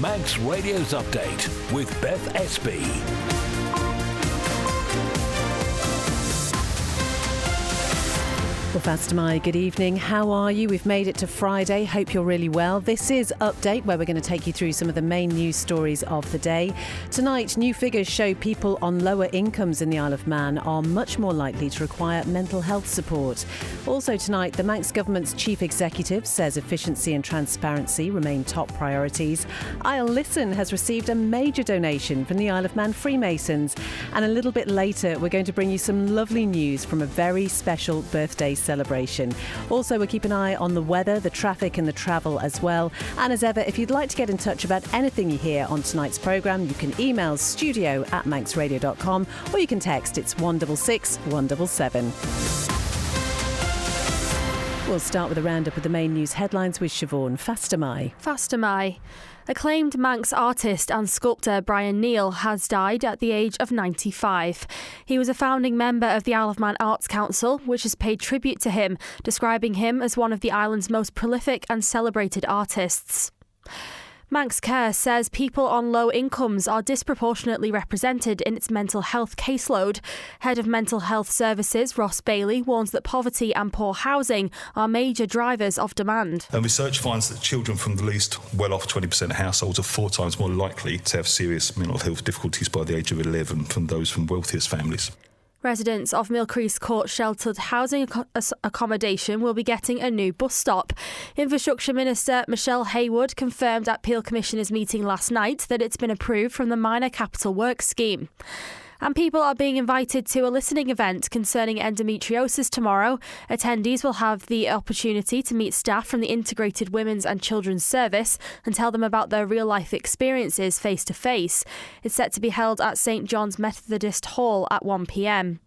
Manx Radio's Update with Beth Espey. Well, Fastamai, good evening. How are you? We've made it to Friday. Hope you're really well. This is Update, where we're going to take you through some of the main news stories of the day. Tonight, new figures show people on lower incomes in the Isle of Man are much more likely to require mental health support. Also tonight, the Manx Government's Chief Executive says efficiency and transparency remain top priorities. I'll Listen has received a major donation from the Isle of Man Freemasons. And a little bit later, we're going to bring you some lovely news from a very special birthday celebration. Also, we'll keep an eye on the weather, the traffic and the travel as well. And as ever, if you'd like to get in touch about anything you hear on tonight's programme, you can email studio@manxradio.com or you can text. It's 166 177. We'll start with a roundup of the main news headlines with Siobhan Fastamai. Acclaimed Manx artist and sculptor Brian Neal has died at the age of 95. He was a founding member of the Isle of Man Arts Council, which has paid tribute to him, describing him as one of the island's most prolific and celebrated artists. Manx Care says people on low incomes are disproportionately represented in its mental health caseload. Head of Mental Health Services, Ross Bailey, warns that poverty and poor housing are major drivers of demand. And research finds that children from the least well-off 20% of households are 4 times more likely to have serious mental health difficulties by the age of 11 than those from wealthiest families. Residents of Millcrease Court sheltered housing accommodation will be getting a new bus stop. Infrastructure Minister Michelle Haywood confirmed at Peel Commissioners' meeting last night that it's been approved from the Minor Capital Works scheme. And people are being invited to a listening event concerning endometriosis tomorrow. Attendees will have the opportunity to meet staff from the Integrated Women's and Children's Service and tell them about their real-life experiences face-to-face. It's set to be held at St John's Methodist Hall at 1 p.m.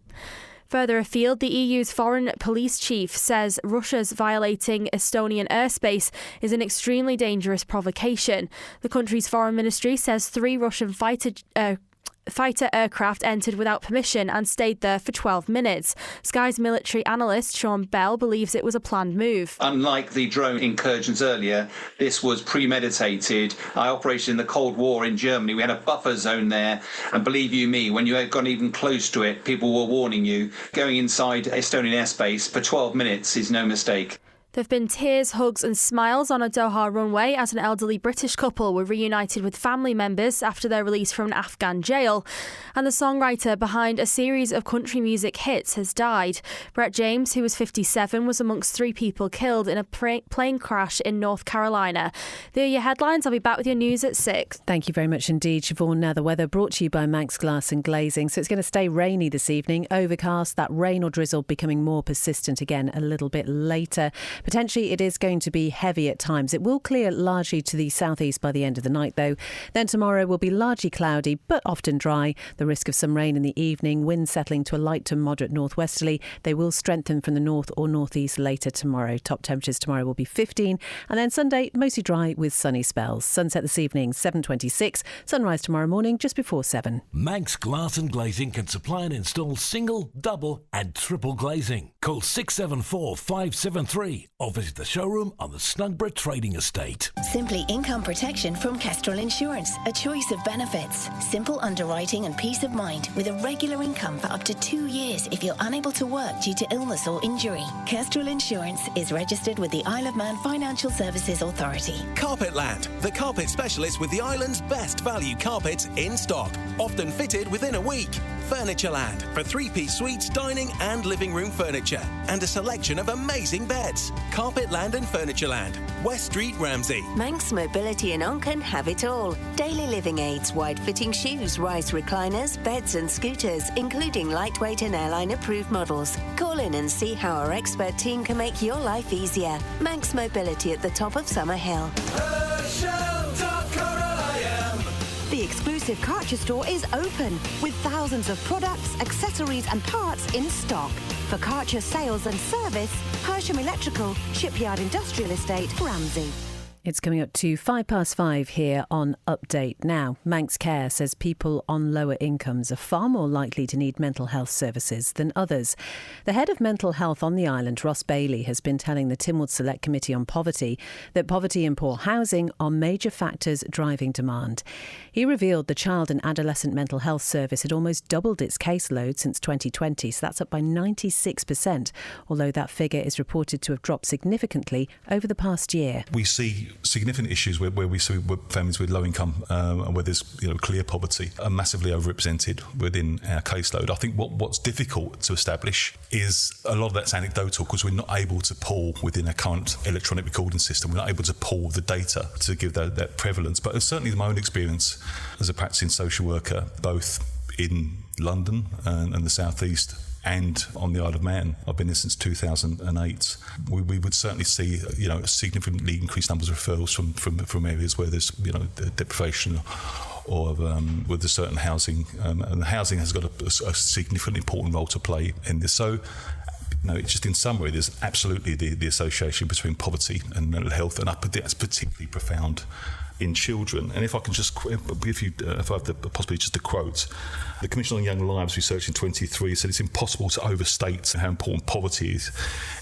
Further afield, the EU's foreign police chief says Russia's violating Estonian airspace is an extremely dangerous provocation. The country's foreign ministry says 3 Russian fighter aircraft entered without permission and stayed there for 12 minutes. Sky's military analyst Sean Bell believes it was a planned move. Unlike the drone incursions earlier, this was premeditated. I operated in the Cold War in Germany. We had a buffer zone there, and believe you me, when you had gone even close to it, people were warning you. Going inside Estonian airspace for 12 minutes is no mistake. There have been tears, hugs and smiles on a Doha runway as an elderly British couple were reunited with family members after their release from an Afghan jail. And the songwriter behind a series of country music hits has died. Brett James, who was 57, was amongst 3 people killed in a plane crash in North Carolina. There are your headlines. I'll be back with your news at 6. Thank you very much indeed, Siobhan. Now the weather brought to you by Manx Glass and Glazing. So it's going to stay rainy this evening. Overcast, that rain or drizzle becoming more persistent again a little bit later. Potentially it is going to be heavy at times. It will clear largely to the southeast by the end of the night though. Then tomorrow will be largely cloudy but often dry. The risk of some rain in the evening, winds settling to a light to moderate northwesterly. They will strengthen from the north or northeast later tomorrow. Top temperatures tomorrow will be 15 and then Sunday mostly dry with sunny spells. Sunset this evening 7:26. Sunrise tomorrow morning just before 7. Manx Glass and Glazing can supply and install single, double and triple glazing. Call 674 573 or visit the showroom on the Snugborough Trading Estate. Simply income protection from Kestrel Insurance. A choice of benefits. Simple underwriting and peace of mind with a regular income for up to 2 years if you're unable to work due to illness or injury. Kestrel Insurance is registered with the Isle of Man Financial Services Authority. Carpetland, the carpet specialist with the island's best value carpets in stock, often fitted within a week. Furnitureland for 3-piece suites, dining and living room furniture, and a selection of amazing beds. Carpetland and Furnitureland, West Street, Ramsey. Manx Mobility and Onken have it all. Daily living aids, wide-fitting shoes, rise recliners, beds and scooters, including lightweight and airline-approved models. Call in and see how our expert team can make your life easier. Manx Mobility at the top of Summer Hill. The exclusive Karcher store is open with thousands of products, accessories and parts in stock. For Karcher sales and service, Hersham Electrical, Shipyard Industrial Estate, Ramsey. It's coming up to 5:05 here on Update. Now, Manx Care says people on lower incomes are far more likely to need mental health services than others. The head of mental health on the island, Ross Bailey, has been telling the Tynwald Select Committee on Poverty that poverty and poor housing are major factors driving demand. He revealed the Child and Adolescent Mental Health Service had almost doubled its caseload since 2020, so that's up by 96%, although that figure is reported to have dropped significantly over the past year. We see significant issues where we see families with low income and where there's clear poverty are massively overrepresented within our caseload. I think what's difficult to establish is a lot of that's anecdotal because we're not able to pull within our current electronic recording system. We're not able to pull the data to give that prevalence. But certainly my own experience as a practicing social worker, both in London and the South East and on the Isle of Man. I've been there since 2008. We would certainly see, significantly increased numbers of referrals from areas where there's, deprivation or with a certain housing, and the housing has got a significantly important role to play in this. So, it's just in summary, there's absolutely the association between poverty and mental health, and that's particularly profound in children. And if I can just give you, if I have possibly just a quote, the Commission on Young Lives research in 23 said it's impossible to overstate how important poverty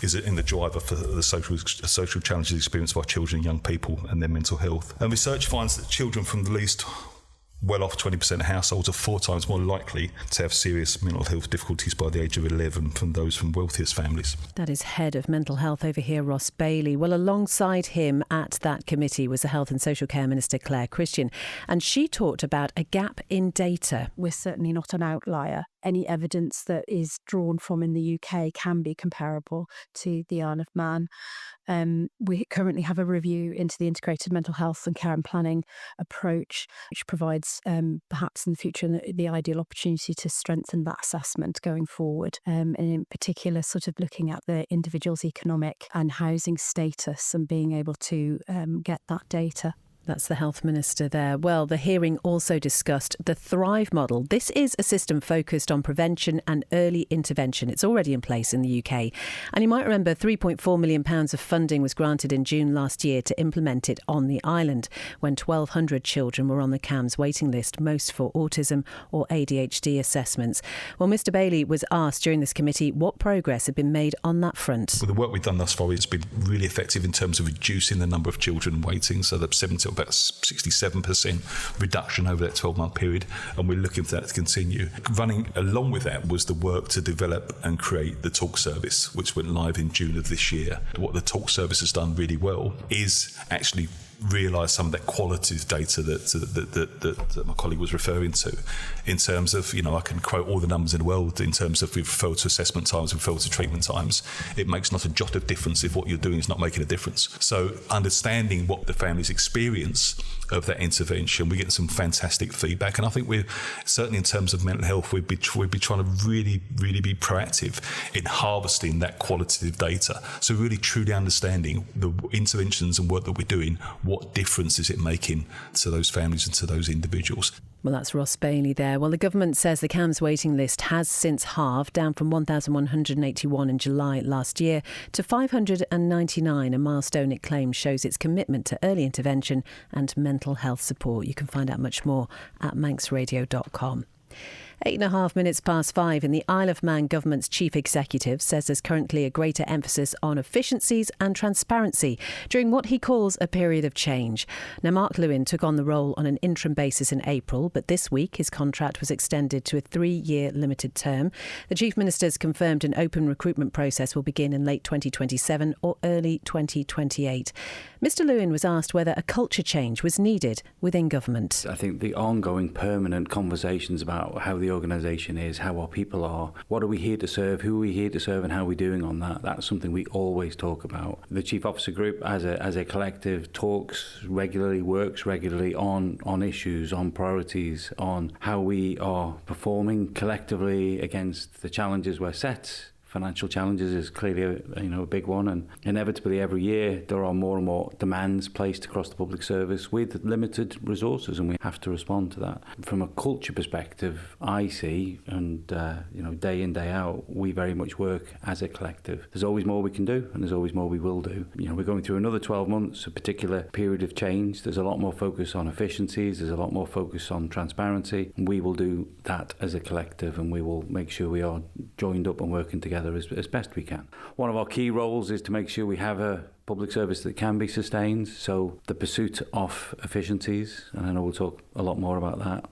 is in the driver for the social challenges experienced by children and young people and their mental health. And research finds that children from the least well-off 20% of households are 4 times more likely to have serious mental health difficulties by the age of 11 than those from wealthiest families. That is Head of Mental Health over here, Ross Bailey. Well, alongside him at that committee was the Health and Social Care Minister, Claire Christian, and she talked about a gap in data. We're certainly not an outlier. Any evidence that is drawn from in the UK can be comparable to the Isle of Man. We currently have a review into the integrated mental health and care and planning approach, which provides perhaps in the future the ideal opportunity to strengthen that assessment going forward, and in particular sort of looking at the individual's economic and housing status and being able to get that data. That's the Health Minister there. Well, the hearing also discussed the Thrive model. This is a system focused on prevention and early intervention. It's already in place in the UK. And you might remember £3.4 million of funding was granted in June last year to implement it on the island when 1,200 children were on the CAMHS waiting list, most for autism or ADHD assessments. Well, Mr Bailey was asked during this committee what progress had been made on that front. Well, the work we've done thus far has been really effective in terms of reducing the number of children waiting, so that's about 67% reduction over that 12-month period, and we're looking for that to continue. Running along with that was the work to develop and create the Talk service, which went live in June of this year. What the Talk service has done really well is actually realise some of that qualitative data that my colleague was referring to, in terms of, I can quote all the numbers in the world in terms of referral to assessment times, referral to treatment times. It makes not a jot of difference if what you're doing is not making a difference. So understanding what the families experience of that intervention, we're getting some fantastic feedback, and I think we're certainly in terms of mental health, we'd be trying to really be proactive in harvesting that qualitative data. So really truly understanding the interventions and work that we're doing, what difference is it making to those families and to those individuals. Well, that's Ross Bailey there. Well, the government says the CAMHS waiting list has since halved, down from 1,181 in July last year to 599, a milestone it claims shows its commitment to early intervention and mental health support. You can find out much more at manxradio.com. 8.5 past 5, and the Isle of Man government's chief executive says there's currently a greater emphasis on efficiencies and transparency during what he calls a period of change. Now, Mark Lewin took on the role on an interim basis in April, but this week his contract was extended to a 3-year limited term. The Chief Minister's confirmed an open recruitment process will begin in late 2027 or early 2028. Mr Lewin was asked whether a culture change was needed within government. I think the ongoing permanent conversations about how the organisation is, how our people are, what are we here to serve, who are we here to serve, and how are we doing on that. That's something we always talk about. The Chief Officer Group as a collective talks regularly, works regularly on issues, on priorities, on how we are performing collectively against the challenges we're set Financial challenges is clearly a big one, and inevitably every year there are more and more demands placed across the public service with limited resources, and we have to respond to that. From a culture perspective, I see, and day in, day out, we very much work as a collective. There's always more we can do, and there's always more we will do. We're going through another 12 months, a particular period of change. There's a lot more focus on efficiencies, there's a lot more focus on transparency, and we will do that as a collective, and we will make sure we are joined up and working together as best we can. One of our key roles is to make sure we have a public service that can be sustained, so the pursuit of efficiencies, and I know we'll talk a lot more about that.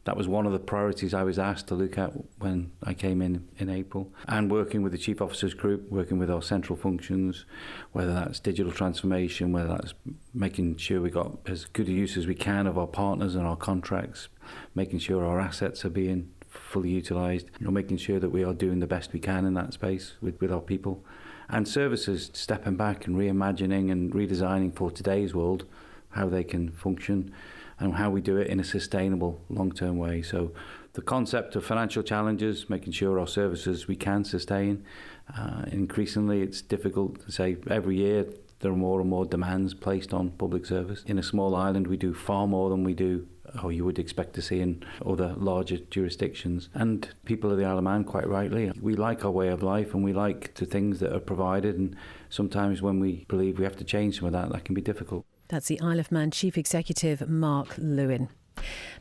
That was one of the priorities I was asked to look at when I came in April. And working with the Chief Officers Group, working with our central functions, whether that's digital transformation, whether that's making sure we got as good a use as we can of our partners and our contracts, making sure our assets are being fully utilised, making sure that we are doing the best we can in that space with our people. And services, stepping back and reimagining and redesigning for today's world, how they can function and how we do it in a sustainable long-term way. So the concept of financial challenges, making sure our services we can sustain. Increasingly, it's difficult to say. Every year there are more and more demands placed on public service. In a small island, we do far more than we do or you would expect to see in other larger jurisdictions. And people of the Isle of Man, quite rightly, we like our way of life and we like the things that are provided, and sometimes when we believe we have to change some of that can be difficult. That's the Isle of Man Chief Executive, Mark Lewin.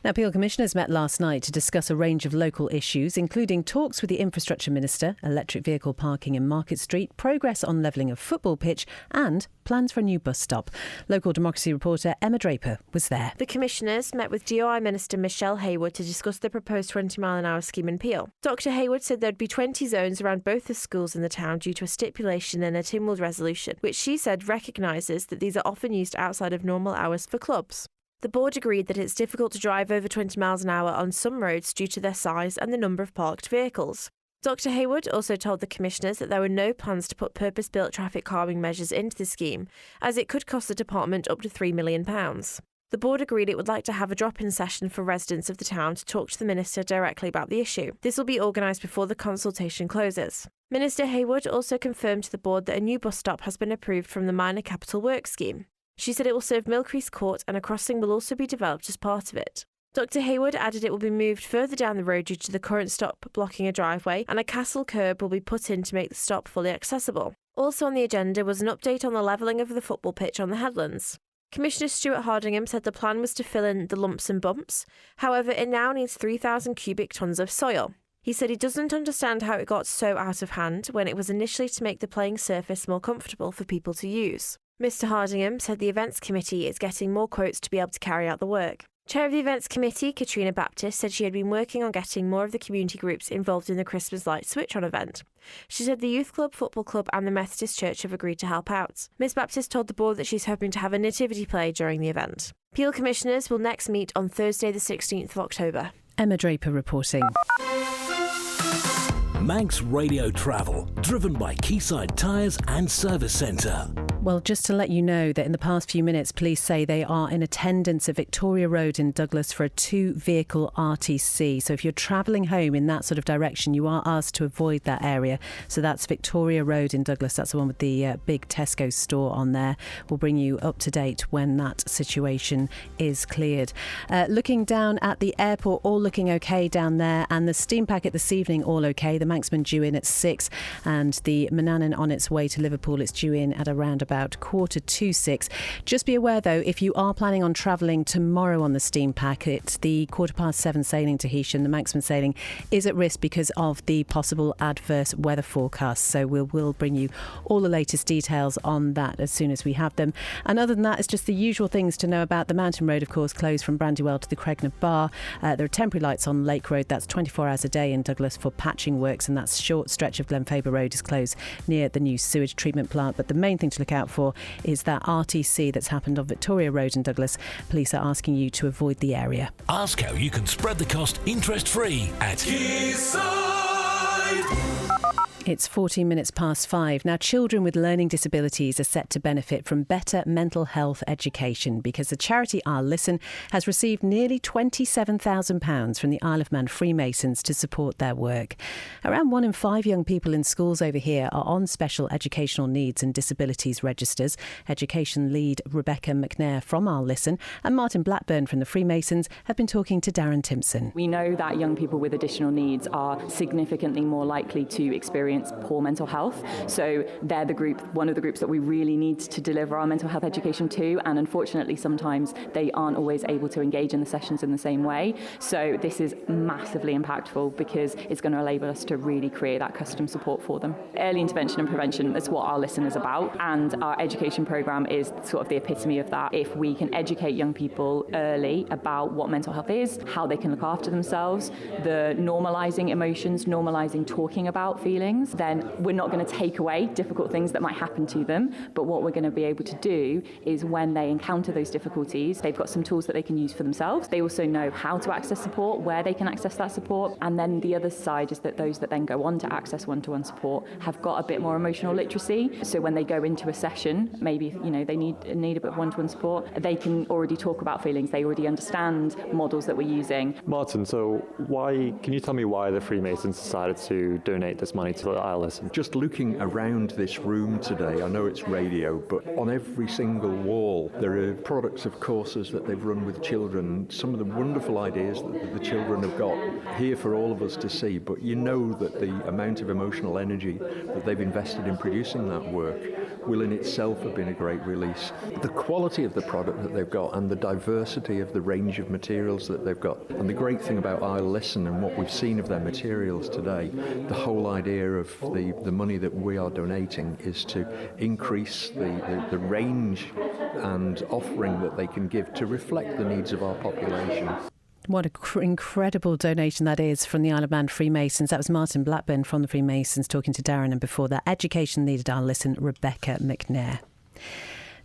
Now, Peel Commissioners met last night to discuss a range of local issues, including talks with the Infrastructure Minister, electric vehicle parking in Market Street, progress on levelling of football pitch and plans for a new bus stop. Local Democracy reporter Emma Draper was there. The Commissioners met with DOI Minister Michelle Haywood to discuss the proposed 20-mile-an-hour scheme in Peel. Dr Haywood said there'd be 20 zones around both the schools in the town due to a stipulation in a Tynwald resolution, which she said recognises that these are often used outside of normal hours for clubs. The board agreed that it's difficult to drive over 20 miles an hour on some roads due to their size and the number of parked vehicles. Dr Haywood also told the Commissioners that there were no plans to put purpose-built traffic calming measures into the scheme, as it could cost the department up to £3 million. The board agreed it would like to have a drop-in session for residents of the town to talk to the Minister directly about the issue. This will be organised before the consultation closes. Minister Haywood also confirmed to the board that a new bus stop has been approved from the Minor Capital Works scheme. She said it will serve Millcrease Court and a crossing will also be developed as part of it. Dr Haywood added it will be moved further down the road due to the current stop blocking a driveway, and a castle curb will be put in to make the stop fully accessible. Also on the agenda was an update on the levelling of the football pitch on the headlands. Commissioner Stuart Hardingham said the plan was to fill in the lumps and bumps. However, it now needs 3,000 cubic tonnes of soil. He said he doesn't understand how it got so out of hand when it was initially to make the playing surface more comfortable for people to use. Mr Hardingham said the events committee is getting more quotes to be able to carry out the work. Chair of the events committee, Katrina Baptist, said she had been working on getting more of the community groups involved in the Christmas Light Switch-on event. She said the Youth Club, Football Club and the Methodist Church have agreed to help out. Ms Baptist told the board that she's hoping to have a nativity play during the event. Peel Commissioners will next meet on Thursday the 16th of October. Emma Draper reporting. Manx Radio Travel, driven by Quayside Tyres and Service Centre. Well, just to let you know that in the past few minutes, police say they are in attendance at Victoria Road in Douglas for a 2-vehicle RTC. So if you're travelling home in that sort of direction, you are asked to avoid that area. So that's Victoria Road in Douglas. That's the one with the big Tesco store on there. We'll bring you up to date when that situation is cleared. Looking down at the airport, all looking okay down there. And the steam packet this evening, all okay. The Manxman due in at 6 and the Manannan on its way to Liverpool. It's due in at around about 5:45. Just be aware though, if you are planning on travelling tomorrow on the steam packet, the 7:15 sailing to Heshin, the Manxman sailing, is at risk because of the possible adverse weather forecast. So we'll bring you all the latest details on that as soon as we have them. And other than that, it's just the usual things to know about. The Mountain Road, of course, closed from Brandywell to the Cregna Bar. There are temporary lights on Lake Road. That's 24 hours a day in Douglas for patching works, and that short stretch of Glenfaber Road is closed near the new sewage treatment plant. But the main thing to look out for is that RTC that's happened on Victoria Road in Douglas. Police are asking you to avoid the area. Ask how you can spread the cost interest-free at Quayside. It's 14 minutes past 5. Now, children with learning disabilities are set to benefit from better mental health education because the charity I'll Listen has received nearly £27,000 from the Isle of Man Freemasons to support their work. Around 1 in 5 young people in schools over here are on special educational needs and disabilities registers. Education lead Rebecca McNair from I'll Listen and Martin Blackburn from the Freemasons have been talking to Darren Timpson. We know that young people with additional needs are significantly more likely to experience poor mental health. So they're one of the groups that we really need to deliver our mental health education to, and unfortunately sometimes they aren't always able to engage in the sessions in the same way. So this is massively impactful because it's going to enable us to really create that custom support for them. Early intervention and prevention is what Our Listen is about, and our education programme is sort of the epitome of that. If we can educate young people early about what mental health is, how they can look after themselves, the normalising emotions, normalising talking about feelings, then we're not going to take away difficult things that might happen to them, but what we're going to be able to do is when they encounter those difficulties, they've got some tools that they can use for themselves. They also know how to access support, where they can access that support, and then the other side is that those that then go on to access one-to-one support have got a bit more emotional literacy, so when they go into a session, maybe they need a bit of one-to-one support, they can already talk about feelings, they already understand models that we're using. Martin, so can you tell me why the Freemasons decided to donate this money to I'll Listen? Just looking around this room today, I know it's radio, but on every single wall there are products of courses that they've run with children, some of the wonderful ideas that the children have got here for all of us to see, but you know that the amount of emotional energy that they've invested in producing that work will in itself have been a great release. The quality of the product that they've got and the diversity of the range of materials that they've got, and the great thing about I'll Listen and what we've seen of their materials today, the whole idea of the money that we are donating is to increase the range and offering that they can give to reflect the needs of our population. What an incredible donation that is from the Isle of Man Freemasons. That was Martin Blackburn from the Freemasons talking to Darren, and before that, education leader I'll Listen, Rebecca McNair.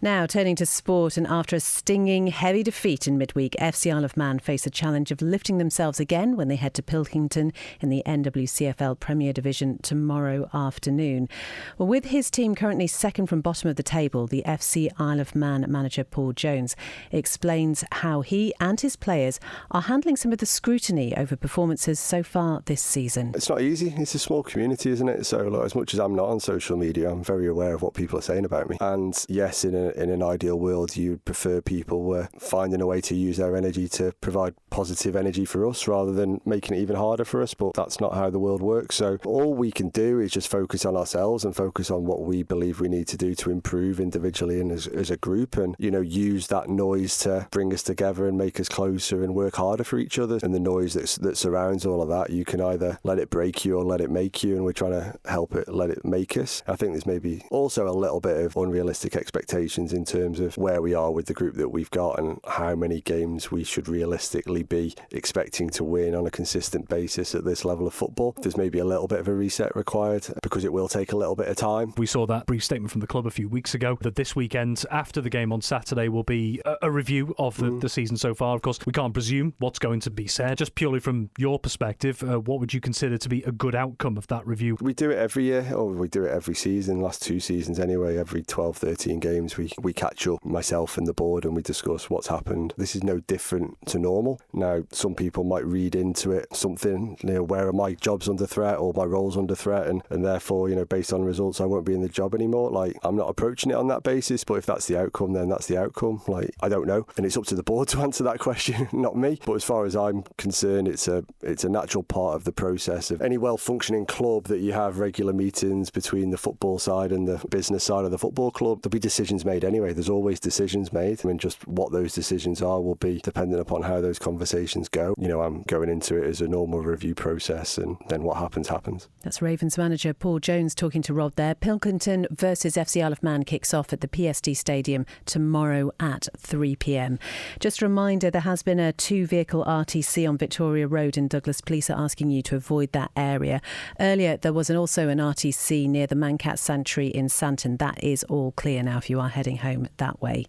Now, turning to sport, and after a stinging, heavy defeat in midweek, FC Isle of Man face the challenge of lifting themselves again when they head to Pilkington in the NWCFL Premier Division tomorrow afternoon. Well, with his team currently second from bottom of the table, the FC Isle of Man manager Paul Jones explains how he and his players are handling some of the scrutiny over performances so far this season. It's not easy. It's a small community, isn't it? So as much as I'm not on social media, I'm very aware of what people are saying about me. And yes, in an ideal world, you'd prefer people were finding a way to use their energy to provide positive energy for us rather than making it even harder for us, but that's not how the world works. So all we can do is just focus on ourselves and focus on what we believe we need to do to improve individually and as a group, and use that noise to bring us together and make us closer and work harder for each other. And the noise that surrounds all of that, you can either let it break you or let it make you, and we're trying to help it let it make us. I think there's maybe also a little bit of unrealistic expectations in terms of where we are with the group that we've got and how many games we should realistically be expecting to win on a consistent basis at this level of football. There's maybe a little bit of a reset required because it will take a little bit of time. We saw that brief statement from the club a few weeks ago that this weekend, after the game on Saturday, will be a review of the season so far. Of course, we can't presume what's going to be said. Just purely from your perspective, what would you consider to be a good outcome of that review? We do it every year, or we do it every season, last 2 seasons anyway. Every 12, 13 games we catch up, myself and the board, and we discuss what's happened. This is no different to normal. Now, some people might read into it something, where are my jobs under threat or my roles under threat, and therefore, based on results, I won't be in the job anymore. I'm not approaching it on that basis, but if that's the outcome, then that's the outcome. I don't know, and it's up to the board to answer that question, not me. But as far as I'm concerned, it's a natural part of the process of any well-functioning club that you have regular meetings between the football side and the business side of the football club. There'll be decisions made anyway. There's always decisions made. Just what those decisions are will be dependent upon how those conversations go. I'm going into it as a normal review process, and then what happens. That's Ravens manager Paul Jones talking to Rob there. Pilkington versus FC Isle of Man kicks off at the PSD Stadium tomorrow at 3 p.m. Just a reminder, there has been a 2-vehicle RTC on Victoria Road in Douglas. Police are asking you to avoid that area. Earlier, there was also an RTC near the Mancat Sanctuary in Santon. That is all clear now if you are heading heading home that way.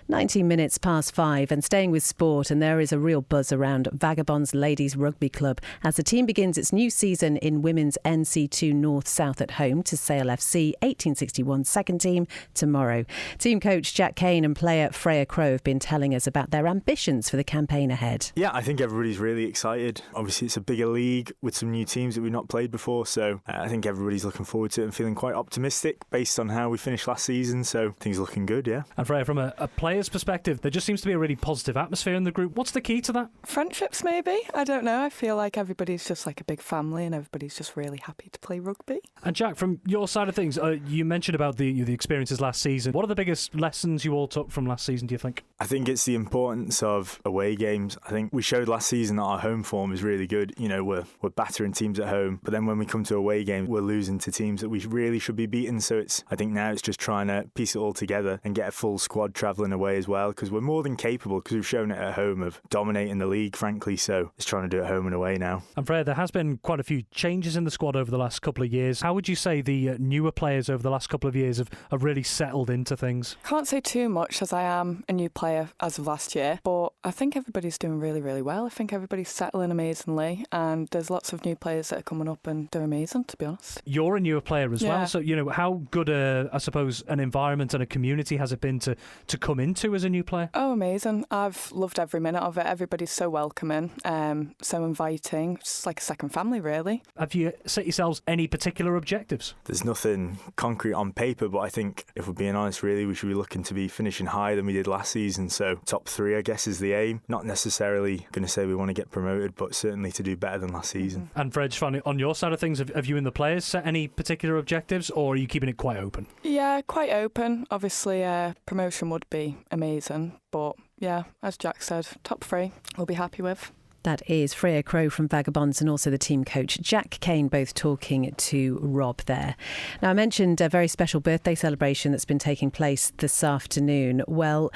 19 minutes past 5 and staying with sport, and there is a real buzz around Vagabonds Ladies Rugby Club as the team begins its new season in Women's NC2 North-South at home to Sale FC 1861 second team tomorrow. Team coach Jack Kane and player Freya Crowe have been telling us about their ambitions for the campaign ahead. Yeah, I think everybody's really excited. Obviously, it's a bigger league with some new teams that we've not played before, so I think everybody's looking forward to it and feeling quite optimistic based on how we finished last season, so things are looking good, yeah. And Freya, from a player's perspective, there just seems to be a really positive atmosphere in the group. What's the key to that? Friendships, maybe. I don't know. I feel like everybody's just like a big family and everybody's just really happy to play rugby. And Jack, from your side of things, you mentioned about the experiences last season. What are the biggest lessons you all took from last season, do you think? I think it's the importance of away games. I think we showed last season that our home form is really good. You know, we're battering teams at home, but then when we come to away games, we're losing to teams that we really should be beating. So I think now it's just trying to piece it all together and get a full squad travelling away as well, because we're more than capable, because we've shown it at home of dominating the league, frankly. So it's trying to do it home and away now. And Freya, there has been quite a few changes in the squad over the last couple of years. How would you say the newer players over the last couple of years have really settled into things? Can't say too much as I am a new player as of last year, but I think everybody's doing really, really well. I think everybody's settling amazingly, and there's lots of new players that are coming up and they're amazing, to be honest. You're a newer player as well, so how good I suppose an environment and a community has it been to come into as a new player? Oh, amazing. I've loved every minute of it. Everybody's so welcoming, so inviting. It's like a second family, really. Have you set yourselves any particular objectives? There's nothing concrete on paper, but I think if we're being honest, really, we should be looking to be finishing higher than we did last season. So top 3, I guess, is the aim. Not necessarily going to say we want to get promoted, but certainly to do better than last season. And Fred, on your side of things, have you and the players set any particular objectives, or are you keeping it quite open? Yeah, quite open. Obviously, promotion would be amazing, but yeah, as Jack said, top 3 we'll be happy with. That is Freya Crowe from Vagabonds and also the team coach Jack Kane, both talking to Rob there. Now, I mentioned a very special birthday celebration that's been taking place this afternoon. Well,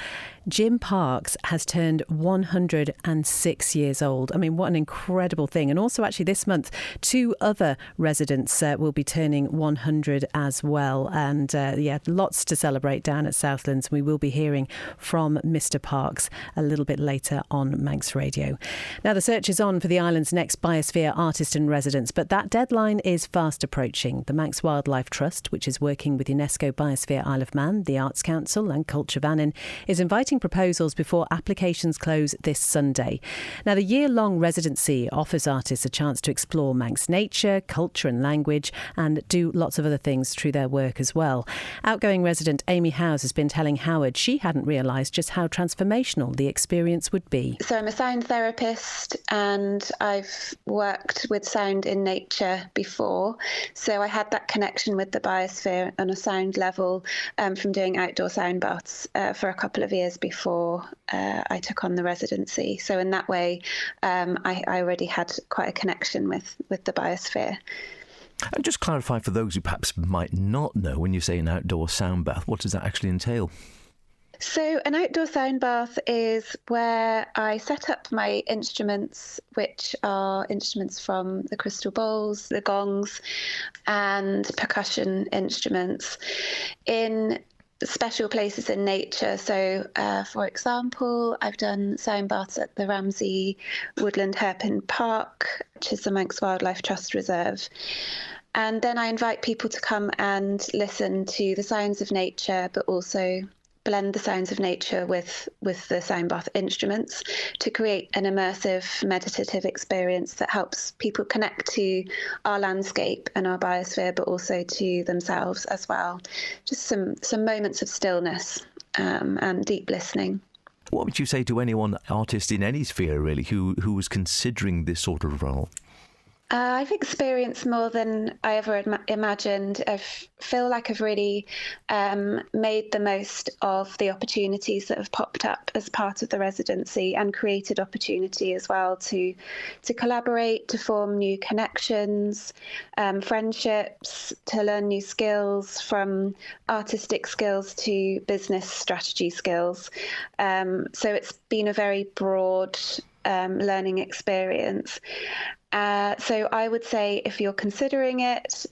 Jim Parks has turned 106 years old. I mean, what an incredible thing. And also, actually, this month, 2 other residents will be turning 100 as well. And lots to celebrate down at Southlands. We will be hearing from Mr. Parks a little bit later on Manx Radio. Now, the search is on for the island's next biosphere artist in residence, but that deadline is fast approaching. The Manx Wildlife Trust, which is working with UNESCO Biosphere Isle of Man, the Arts Council and Culture Vannin, is inviting proposals before applications close this Sunday. Now, the year-long residency offers artists a chance to explore Manx nature, culture and language, and do lots of other things through their work as well. Outgoing resident Amy Howes has been telling Howard she hadn't realised just how transformational the experience would be. So I'm a sound therapist and I've worked with sound in nature before, so I had that connection with the biosphere on a sound level from doing outdoor sound baths for a couple of years before I took on the residency. So in that way I already had quite a connection with the biosphere. And just clarify for those who perhaps might not know, when you say an outdoor sound bath, what does that actually entail? So an outdoor sound bath is where I set up my instruments, which are instruments from the crystal bowls, the gongs, and percussion instruments in special places in nature. So, for example, I've done sound baths at the Ramsey Woodland Hairpin Park, which is the Manx Wildlife Trust Reserve. And then I invite people to come and listen to the sounds of nature, but also blend the sounds of nature with the sound bath instruments to create an immersive meditative experience that helps people connect to our landscape and our biosphere, but also to themselves as well. Just some moments of stillness and deep listening. What would you say to anyone, artist in any sphere really, who was considering this sort of role? I've experienced more than I ever imagined. I feel like I've really made the most of the opportunities that have popped up as part of the residency, and created opportunity as well to collaborate, to form new connections, friendships, to learn new skills, from artistic skills to business strategy skills. So it's been a very broad learning experience. So I would say if you're considering it,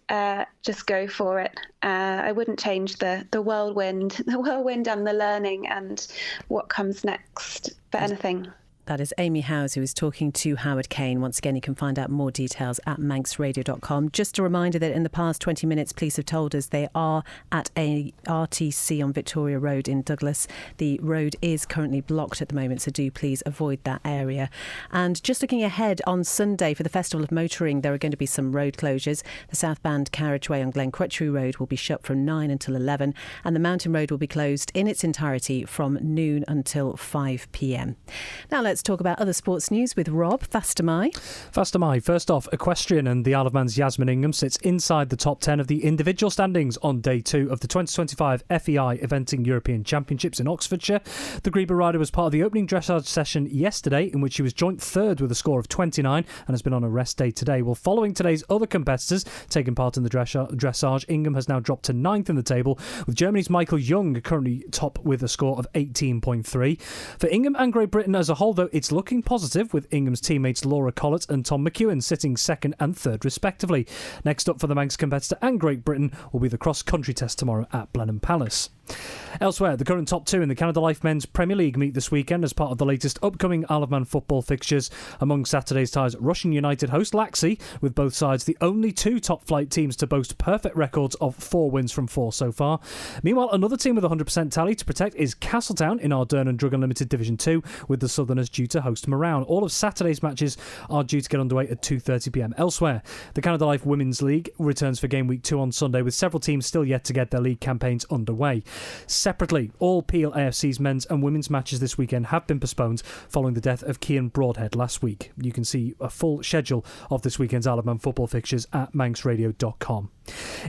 just go for it. I wouldn't change the whirlwind and the learning and what comes next for anything. That is Amy Howes, who is talking to Howard Kane. Once again, you can find out more details at manxradio.com. Just a reminder that in the past 20 minutes, police have told us they are at a RTC on Victoria Road in Douglas. The road is currently blocked at the moment, so do please avoid that area. And just looking ahead, on Sunday for the Festival of Motoring, there are going to be some road closures. The southbound carriageway on Glencrutchery Road will be shut from 9 until 11, and the Mountain Road will be closed in its entirety from noon until 5 p.m. Now let's talk about other sports news with Rob. Faster My. First off, equestrian, and the Isle of Man's Yasmin Ingham sits inside the top 10 of the individual standings on day 2 of the 2025 FEI Eventing European Championships in Oxfordshire. The Greba rider was part of the opening dressage session yesterday, in which she was joint third with a score of 29 and has been on a rest day today. Well, following today's other competitors taking part in the dressage, Ingham has now dropped to 9th in the table, with Germany's Michael Jung currently top with a score of 18.3. For Ingham and Great Britain as a whole, though, it's looking positive, with Ingham's teammates Laura Collett and Tom McEwen sitting 2nd and 3rd respectively. Next up for the Manx competitor and Great Britain will be the cross-country test tomorrow at Blenheim Palace. Elsewhere, the current top 2 in the Canada Life Men's Premier League meet this weekend as part of the latest upcoming Isle of Man football fixtures. Among Saturday's ties, Russian United host Laxey, with both sides the only 2 top-flight teams to boast perfect records of 4 wins from 4 so far. Meanwhile, another team with a 100% tally to protect is Castletown in Ardern and Drug Unlimited Division 2, with the Southerners due to host Morown. All of Saturday's matches are due to get underway at 2:30pm. Elsewhere, the Canada Life Women's League returns for game week 2 on Sunday, with several teams still yet to get their league campaigns underway. Separately, all Peel AFC's men's and women's matches this weekend have been postponed following the death of Cian Broadhead last week. You can see a full schedule of this weekend's Isle of Man football fixtures at manxradio.com.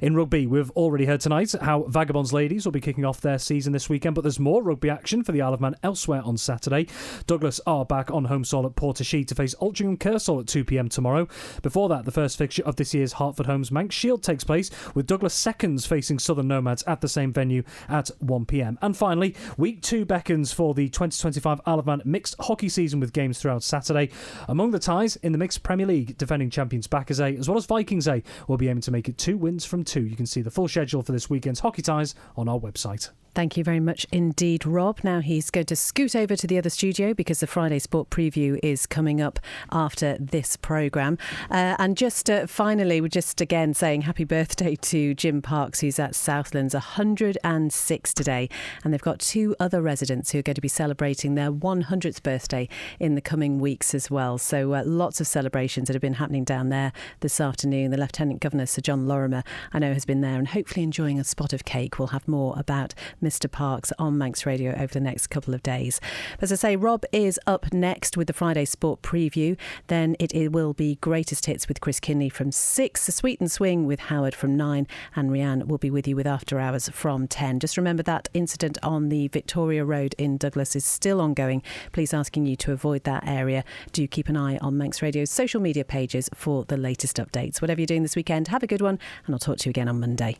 In rugby, we've already heard tonight how Vagabonds ladies will be kicking off their season this weekend, but there's more rugby action for the Isle of Man elsewhere on Saturday. Douglas are back on home soil at Portashee to face Altrincham Kersal at 2pm tomorrow. Before that, the first fixture of this year's Hertford Homes Manx Shield takes place, with Douglas Seconds facing Southern Nomads at the same venue at 1pm. And finally, week 2 beckons for the 2025 Isle of Man mixed hockey season, with games throughout Saturday. Among the ties in the mixed Premier League, defending champions Backers A as well as Vikings A will be aiming to make it 2 wins from 2. You can see the full schedule for this weekend's hockey ties on our website. Thank you very much indeed, Rob. Now he's going to scoot over to the other studio because the Friday Sport Preview is coming up after this programme. And just finally, we're just again saying happy birthday to Jim Parks, who's at Southlands, 106 today. And they've got 2 other residents who are going to be celebrating their 100th birthday in the coming weeks as well. So lots of celebrations that have been happening down there this afternoon. The Lieutenant Governor, Sir John Lorimer, I know has been there and hopefully enjoying a spot of cake. We'll have more about Mr. Parks on Manx Radio over the next couple of days. As I say, Rob is up next with the Friday Sport Preview. Then it will be Greatest Hits with Chris Kinney from 6, The Sweet and Swing with Howard from 9, and Rianne will be with you with After Hours from 10. Just remember that incident on the Victoria Road in Douglas is still ongoing. Please asking you to avoid that area. Do keep an eye on Manx Radio's social media pages for the latest updates. Whatever you're doing this weekend, have a good one, and I'll talk to you again on Monday.